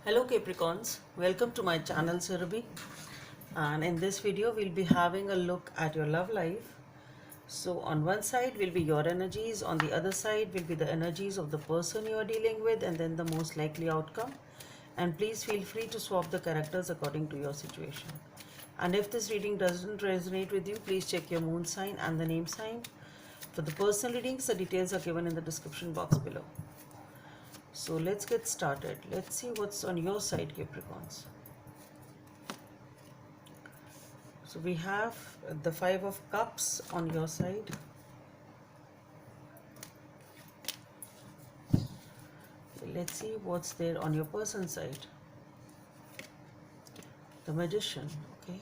Hello Capricorns, welcome to my channel Surabhi, and in this video we'll be having a look at your love life. So on one side will be your energies, on the other side will be the energies of the person you are dealing with, and then the most likely outcome. And please feel free to swap the characters according to your situation. And if this reading doesn't resonate with you, please check your moon sign and the name sign. For the personal readings, the details are given in the description box below. So let's get started. Let's see what's on your side, Capricorns. So we have the Five of Cups on your side. Let's see what's there on your person's side. The Magician, okay.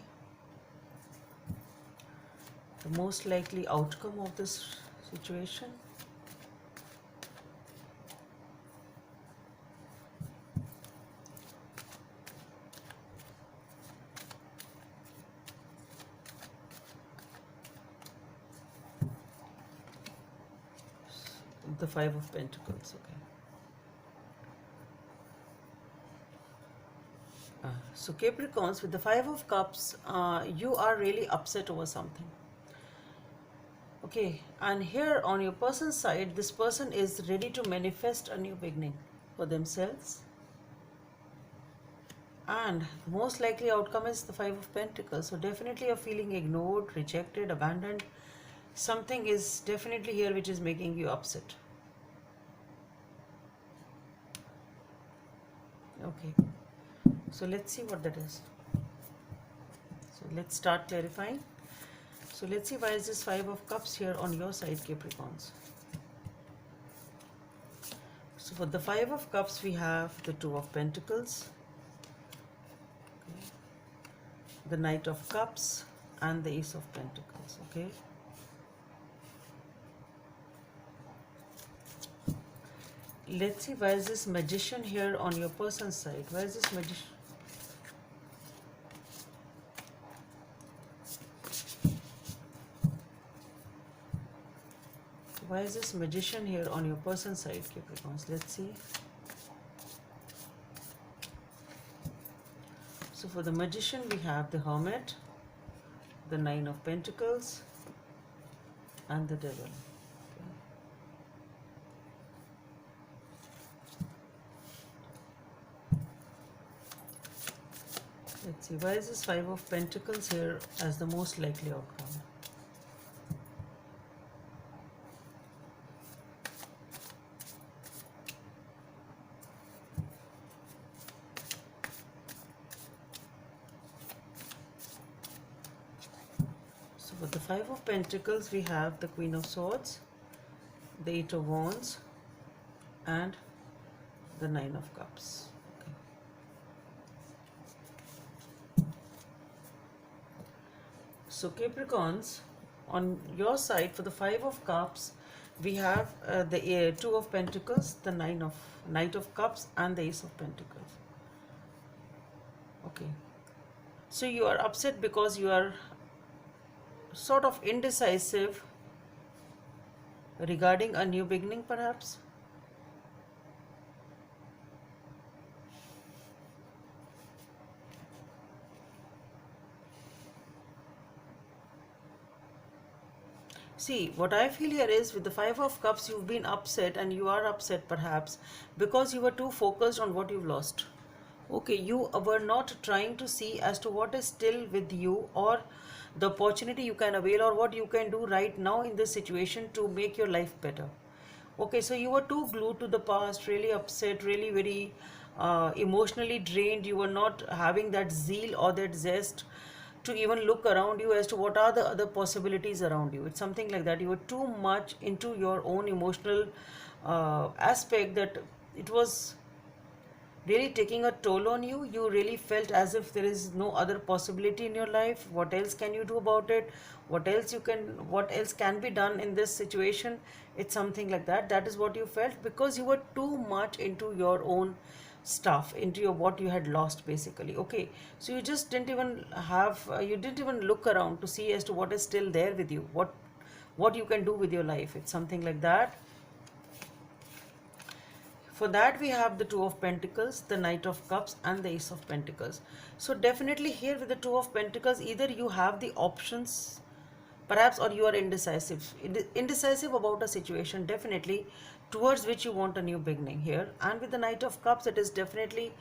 The most likely outcome of this situation. The Five of Pentacles, okay. So Capricorns, with the Five of Cups, you are really upset over something. Okay, and here on your person's side, this person is ready to manifest a new beginning for themselves. And the most likely outcome is the Five of Pentacles. So definitely you're feeling ignored, rejected, abandoned. Something is definitely here which is making you upset. Okay, so let's see what that is. So let's start clarifying. So let's see, why is this Five of Cups here on your side, Capricorns? So for the Five of Cups, we have the Two of Pentacles, okay, the Knight of Cups, and the Ace of Pentacles, okay. Let's see, why is this Magician here on your person's side? Why is this Magician? Why is this Magician here on your person's side, Capricorns? Let's see. So for the Magician, we have the Hermit, the Nine of Pentacles, and the Devil. Let's see, why is this Five of Pentacles here as the most likely outcome? So for the Five of Pentacles, we have the Queen of Swords, the Eight of Wands, and the Nine of Cups. So Capricorns, on your side, for the Five of Cups, we have the Two of Pentacles, the Knight of Cups, and the Ace of Pentacles. Okay. So you are upset because you are sort of indecisive regarding a new beginning, perhaps. See, what I feel here is, with the Five of Cups, you've been upset, and you are upset perhaps because you were too focused on what you've lost. Okay, you were not trying to see as to what is still with you, or the opportunity you can avail, or what you can do right now in this situation to make your life better. Okay, so you were too glued to the past, really upset, really very emotionally drained. You were not having that zeal or that zest to even look around you as to what are the other possibilities around you. It's something like that. You were too much into your own emotional aspect that it was really taking a toll on you. You really felt as if there is no other possibility in your life. What else can you do about it? What else can be done in this situation? It's something like that. That is what you felt, because you were too much into your own stuff, into your what you had lost, basically. Okay, so you just didn't even have you didn't even look around to see as to what is still there with you, what you can do with your life. It's something like that. For that we have the Two of Pentacles, the Knight of Cups, and the Ace of Pentacles. So definitely here with the Two of Pentacles, either you have the options perhaps, or you are indecisive about a situation definitely, towards which you want a new beginning here. And with the Knight of Cups, it is definitely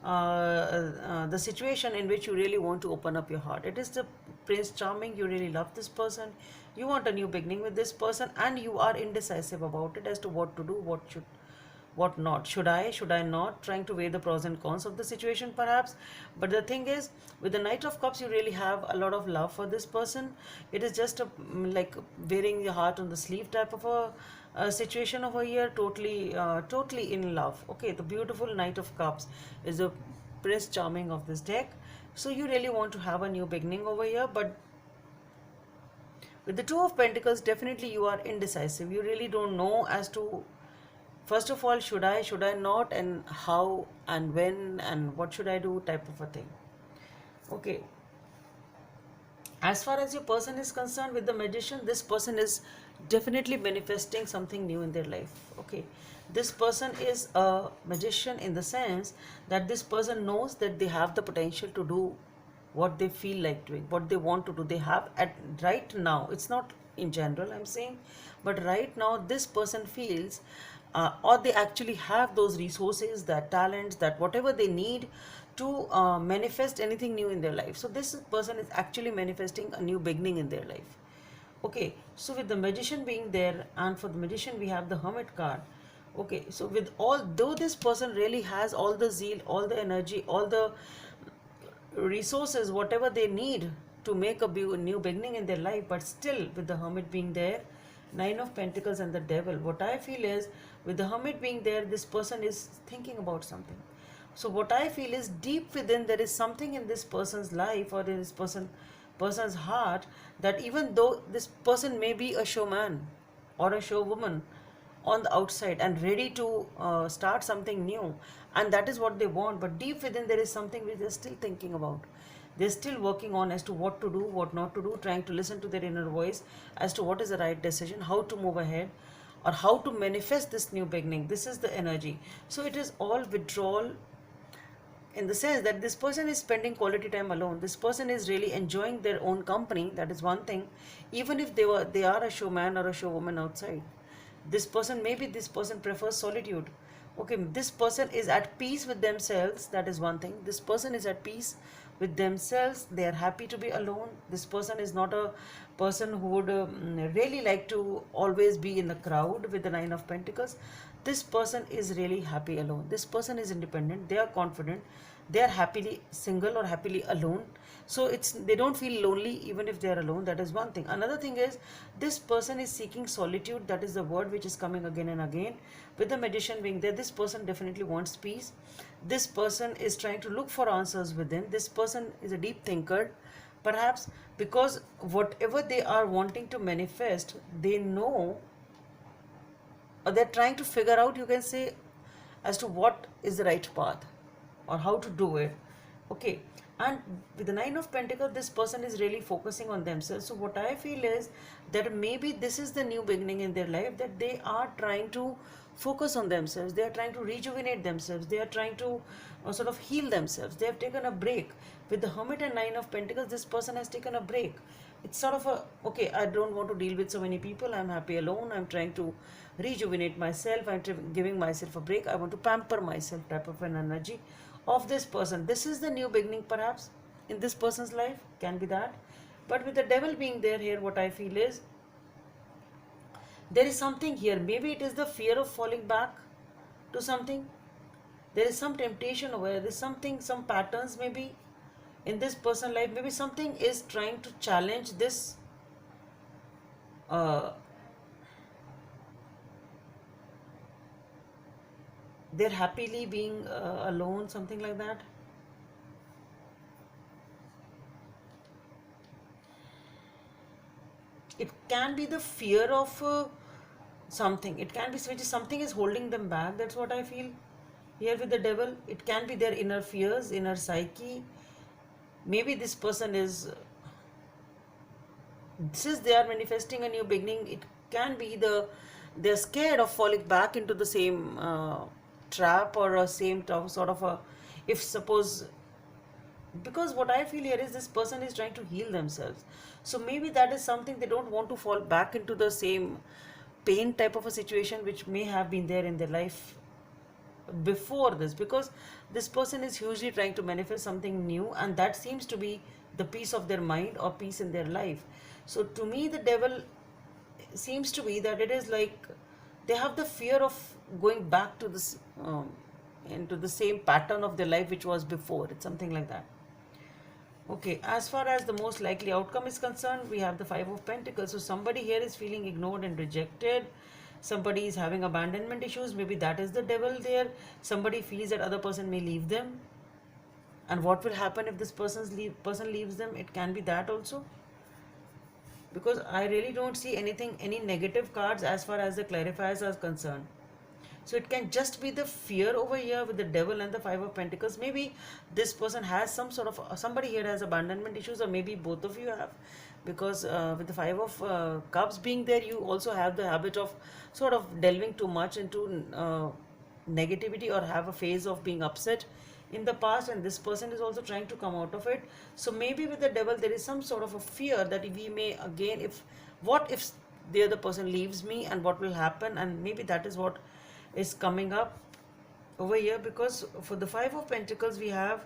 the situation in which you really want to open up your heart. It is the Prince Charming. You really love this person, you want a new beginning with this person, and you are indecisive about it as to what to do, what not, should I not, trying to weigh the pros and cons of the situation perhaps. But the thing is, with the Knight of Cups, you really have a lot of love for this person. It is just a like wearing your heart on the sleeve type of a situation over here, totally in love. Okay, the beautiful Knight of Cups is the Prince Charming of this deck. So you really want to have a new beginning over here. But with the Two of Pentacles, definitely you are indecisive. You really don't know as to, first of all, should I not, and how and when and what should I do, type of a thing. Okay, as far as your person is concerned, with the Magician, this person is definitely manifesting something new in their life. Okay, this person is a magician in the sense that this person knows that they have the potential to do what they feel like doing, what they want to do. They have at right now, it's not in general I'm saying, but right now this person feels or they actually have those resources, that talents, that whatever they need to manifest anything new in their life. So this person is actually manifesting a new beginning in their life. Okay, so with the Magician being there, and for the Magician we have the Hermit card. Okay, so with all, though this person really has all the zeal, all the energy, all the resources, whatever they need to make a new beginning in their life, but still with the Hermit being there, Nine of Pentacles and the Devil, what I feel is, with the Hermit being there, this person is thinking about something. So what I feel is, deep within there is something in this person's life or in this person's heart, that even though this person may be a showman or a showwoman on the outside and ready to start something new, and that is what they want, but deep within there is something which they're still thinking about. They're still working on as to what to do, what not to do, trying to listen to their inner voice as to what is the right decision, how to move ahead, or how to manifest this new beginning. This is the energy. So it is all withdrawal, in the sense that this person is spending quality time alone. This person is really enjoying their own company. That is one thing. Even if they are a showman or a showwoman outside, this person, maybe this person prefers solitude. Okay, this person is at peace with themselves. That is one thing. This person is at peace with themselves. They are happy to be alone. This person is not a person who would really like to always be in the crowd. With the Nine of Pentacles, this person is really happy alone. This person is independent. They are confident. They are happily single or happily alone. So they don't feel lonely even if they are alone. That is one thing. Another thing is, this person is seeking solitude. That is the word which is coming again and again. With the Magician being there, this person definitely wants peace. This person is trying to look for answers within. This person is a deep thinker, perhaps, because whatever they are wanting to manifest, they know, or they're trying to figure out, you can say, as to what is the right path or how to do it. Okay, and with the Nine of Pentacles, this person is really focusing on themselves. So what I feel is that maybe this is the new beginning in their life, that they are trying to focus on themselves. They are trying to rejuvenate themselves. They are trying to sort of heal themselves. They have taken a break. With the Hermit and Nine of Pentacles, this person has taken a break. It's sort of a, okay, I don't want to deal with so many people. I'm happy alone. I'm trying to rejuvenate myself. I'm giving myself a break. I want to pamper myself, type of an energy of this person. This is the new beginning perhaps in this person's life. Can be that. But with the Devil being there here, what I feel is, there is something here. Maybe it is the fear of falling back to something. There is some temptation over there. There's something, some patterns maybe in this person's life. Maybe something is trying to challenge this they're happily being alone, something like that. It can be the fear of something. It can be something is holding them back. That's what I feel here with the Devil. It can be their inner fears, inner psyche. Maybe this person is, since they are manifesting a new beginning, it can be they're scared of falling back into the same trap or a same sort of a, if suppose, because what I feel here is this person is trying to heal themselves. So maybe that is something they don't want to fall back into the same pain type of a situation which may have been there in their life before this, because this person is hugely trying to manifest something new, and that seems to be the peace of their mind or peace in their life. So to me the devil seems to be that it is like they have the fear of going back to this into the same pattern of their life which was before. It's something like that. Okay, as far as the most likely outcome is concerned, we have the Five of Pentacles. So somebody here is feeling ignored and rejected. Somebody is having abandonment issues. Maybe that is the devil there. Somebody feels that other person may leave them. And what will happen if this person leaves them? It can be that also. Because I really don't see anything, any negative cards as far as the clarifiers are concerned. So it can just be the fear over here with the devil and the Five of Pentacles. Maybe this person has some sort of, somebody here has abandonment issues, or maybe both of you have. Because with the Five of Cups being there, you also have the habit of sort of delving too much into negativity, or have a phase of being upset in the past, and this person is also trying to come out of it. So maybe with the devil there is some sort of a fear that we may again, if what if the other person leaves me, and what will happen, and maybe that is what is coming up over here. Because for the Five of Pentacles we have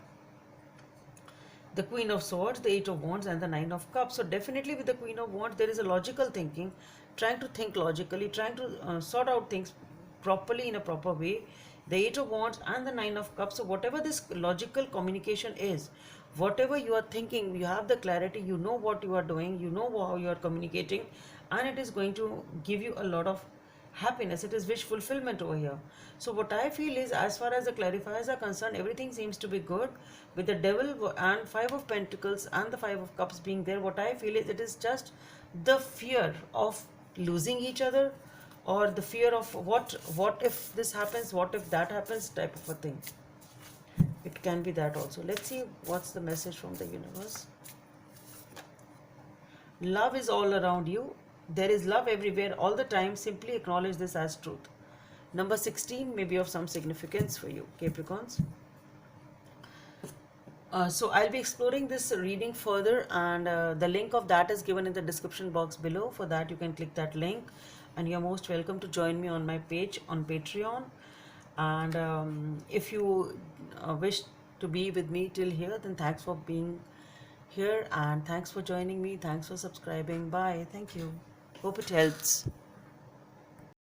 the Queen of Swords, the Eight of Wands, and the Nine of Cups. So definitely with the Queen of Wands there is a logical thinking, trying to think logically, trying to sort out things properly in a proper way. The Eight of Wands and the Nine of Cups. So whatever this logical communication is, whatever you are thinking, you have the clarity, you know what you are doing, you know how you are communicating, and it is going to give you a lot of happiness. It is wish fulfillment over here. So what I feel is, as far as the clarifiers are concerned, everything seems to be good. With the devil and Five of Pentacles and the Five of Cups being there, what I feel is it is just the fear of losing each other, or the fear of what if this happens, what if that happens type of a thing. It can be that also. Let's see what's the message from the universe. Love is all around you. There is love everywhere all the time. Simply acknowledge this as truth. Number 16 may be of some significance for you, Capricorns. So I'll be exploring this reading further, and the link of that is given in the description box below. For that you can click that link, and you're most welcome to join me on my page on Patreon. And if you wish to be with me till here, then thanks for being here, and thanks for joining me. Thanks for subscribing. Bye. Thank you. Hope it helps.